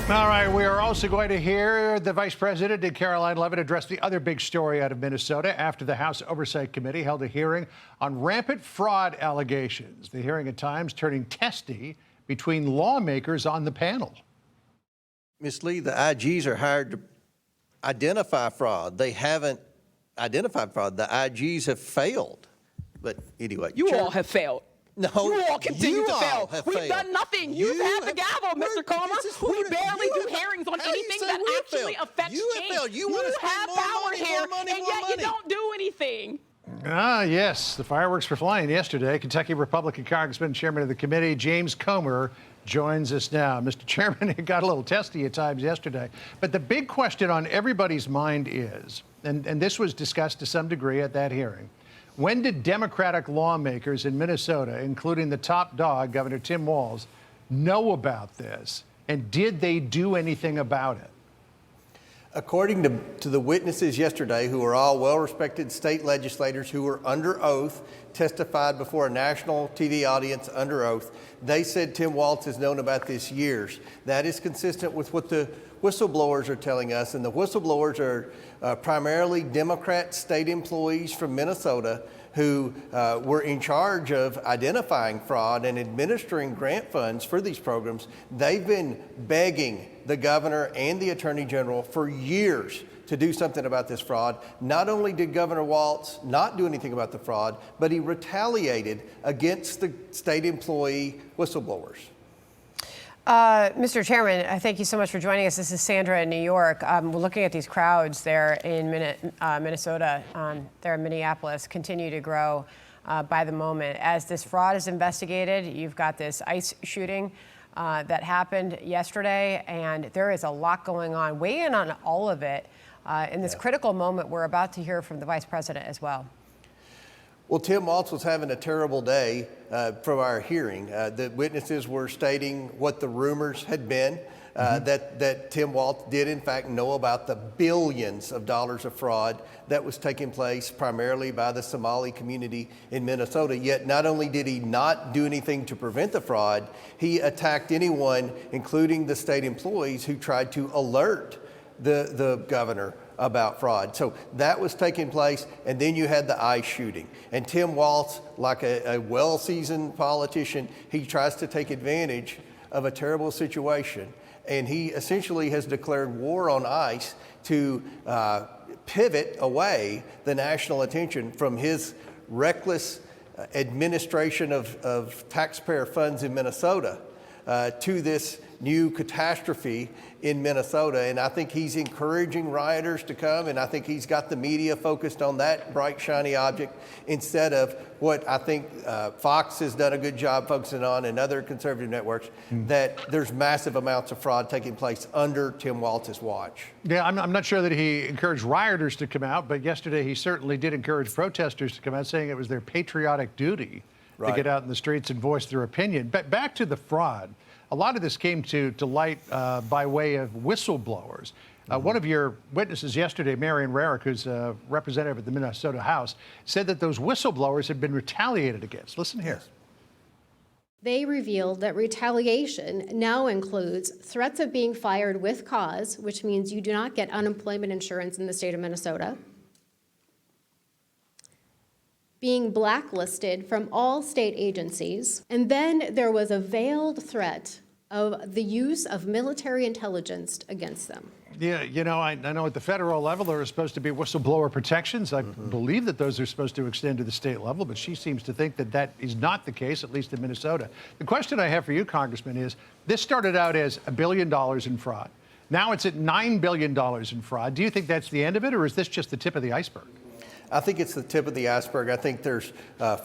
All right, we are also going to hear the Vice President and Caroline Leavitt address the other big story out of Minnesota after the House Oversight Committee held a hearing on rampant fraud allegations. The hearing at times turning testy between lawmakers on the panel. Ms. Lee, the IGs are hired to identify fraud. They haven't identified fraud. The IGs have failed. But anyway. You all have failed. No, you all continue to fail. We've failed. done nothing. You've had the gavel, Mr. Comer. We barely do hearings on anything that actually affects change. You have power here, and yet you don't do anything. Yes, the fireworks were flying yesterday. Kentucky Republican Congressman, Chairman of the committee, James Comer, joins us now. Mr. Chairman, it got a little testy at times yesterday. But the big question on everybody's mind is, and this was discussed to some degree at that hearing, when did Democratic lawmakers in Minnesota, including the top dog, Governor Tim Walz, know about this? And did they do anything about it? According to the witnesses yesterday, who are all well-respected state legislators who were under oath, testified before a national TV audience under oath, they said Tim Walz has known about this years. That is consistent with what the whistleblowers are telling us, and the whistleblowers are primarily Democrat state employees from Minnesota who were in charge of identifying fraud and administering grant funds for these programs. They've been begging the governor and the attorney general for years to do something about this fraud. Not only did Governor Walz not do anything about the fraud, but he retaliated against the state employee whistleblowers. Mr. Chairman, thank you so much for joining us. This is Sandra in New York. We're looking at these crowds there in Minnesota, there in Minneapolis, continue to grow by the moment. As this fraud is investigated, you've got this ICE shooting that happened yesterday, and there is a lot going on. Weigh in on all of it in this critical moment. We're about to hear from the Vice President as well. Well, Tim Walz was having a terrible day from our hearing. The witnesses were stating what the rumors had been, that Tim Walz did in fact know about the billions of dollars of fraud that was taking place primarily by the Somali community in Minnesota. Yet not only did he not do anything to prevent the fraud, he attacked anyone, including the state employees, who tried to alert the governor about fraud. So that was taking place, and then you had the ICE shooting. And Tim Walz, like a well-seasoned politician, he tries to take advantage of a terrible situation, and he essentially has declared war on ICE to pivot away the national attention from his reckless administration of taxpayer funds in Minnesota to this new catastrophe in Minnesota. And I think he's encouraging rioters to come, and I think he's got the media focused on that bright, shiny object instead of what I think Fox has done a good job focusing on, and other conservative networks, that there's massive amounts of fraud taking place under Tim Walz's watch. Yeah, I'm not sure that he encouraged rioters to come out, but yesterday he certainly did encourage protesters to come out, saying it was their patriotic duty to get out in the streets and voice their opinion. But back to the fraud. A lot of this came to light by way of whistleblowers. One of your witnesses yesterday, Marion Rarick, who's a representative at the Minnesota House, said that those whistleblowers had been retaliated against. Listen here. They revealed that retaliation now includes threats of being fired with cause, which means you do not get unemployment insurance in the state of Minnesota, being blacklisted from all state agencies, and then there was a veiled threat of the use of military intelligence against them. Yeah, you know, I know at the federal level there are supposed to be whistleblower protections. I believe that those are supposed to extend to the state level, but she seems to think that that is not the case, at least in Minnesota. The question I have for you, Congressman, is this started out as $1 billion in fraud. Now it's at $9 billion in fraud. Do you think that's the end of it, or is this just the tip of the iceberg? I think it's the tip of the iceberg. I think there's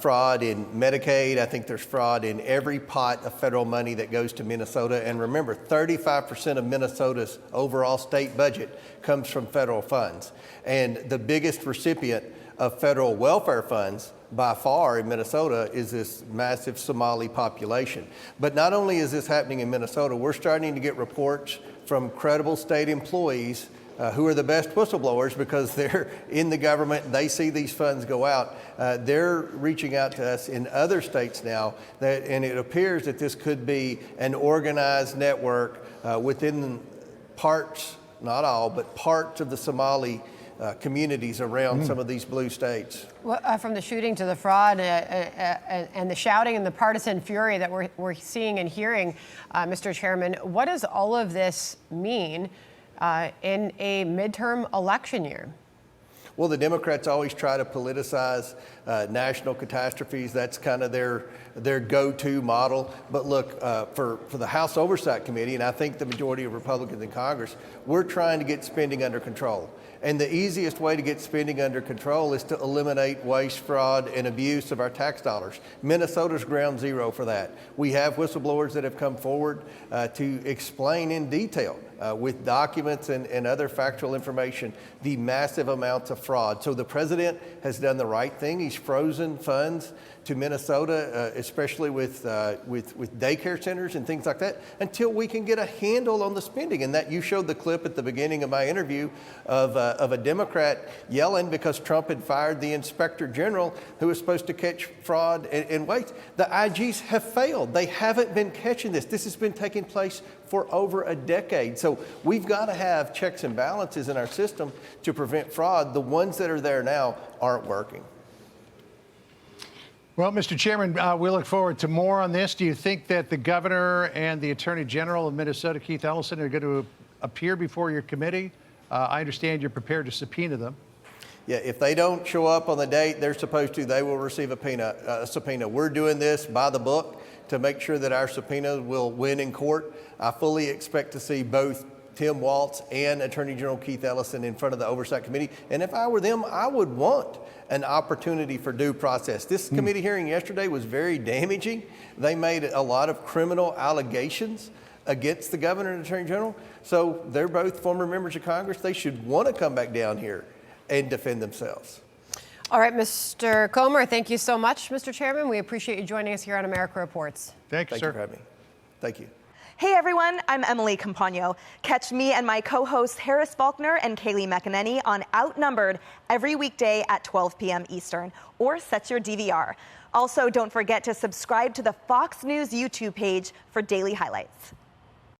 fraud in Medicaid. I think there's fraud in every pot of federal money that goes to Minnesota. And remember, 35% of Minnesota's overall state budget comes from federal funds. And the biggest recipient of federal welfare funds by far in Minnesota is this massive Somali population. But not only is this happening in Minnesota, we're starting to get reports from credible state employees who are the best whistleblowers because they're in the government, they see these funds go out. They're reaching out to us in other states now, and it appears that this could be an organized network within parts, not all, but parts of the Somali communities around some of these blue states. Well, from the shooting to the fraud and the shouting and the partisan fury that we're seeing and hearing, Mr. Chairman, what does all of this mean in a midterm election year? Well, the Democrats always try to politicize national catastrophes. That's kind of their go-to model. But look, for the House Oversight Committee, and I think the majority of Republicans in Congress, we're trying to get spending under control. And the easiest way to get spending under control is to eliminate waste, fraud, and abuse of our tax dollars. Minnesota's ground zero for that. We have whistleblowers that have come forward to explain in detail with documents and other factual information the massive amounts of fraud. So the president has done the right thing. He's frozen funds to Minnesota, especially with daycare centers and things like that, until we can get a handle on the spending. And that you showed the clip at the beginning of my interview of a Democrat yelling because Trump had fired the inspector general who was supposed to catch fraud and waste. The IGs have failed. They haven't been catching this. This has been taking place for over a decade. So we've got to have checks and balances in our system to prevent fraud. The ones that are there now aren't working. Well, Mr. Chairman, we look forward to more on this. Do you think that the governor and the attorney general of Minnesota, Keith Ellison, are going to appear before your committee? I understand you're prepared to subpoena them. Yeah, if they don't show up on the date they're supposed to, they will receive a subpoena. We're doing this by the book to make sure that our subpoenas will win in court. I fully expect to see both Tim Walz and Attorney General Keith Ellison in front of the Oversight Committee. And if I were them, I would want an opportunity for due process. This committee hearing yesterday was very damaging. They made a lot of criminal allegations against the governor and attorney general. So they're both former members of Congress. They should want to come back down here and defend themselves. All right, Mr. Comer, thank you so much, Mr. Chairman. We appreciate you joining us here on America Reports. Thank you, Thank sir. you for having me. Thank you. Hey everyone, I'm Emily Campagno. Catch me and my co-hosts Harris Faulkner and Kaylee McEnany on Outnumbered every weekday at 12 p.m. Eastern, or set your DVR. Also, don't forget to subscribe to the Fox News YouTube page for daily highlights.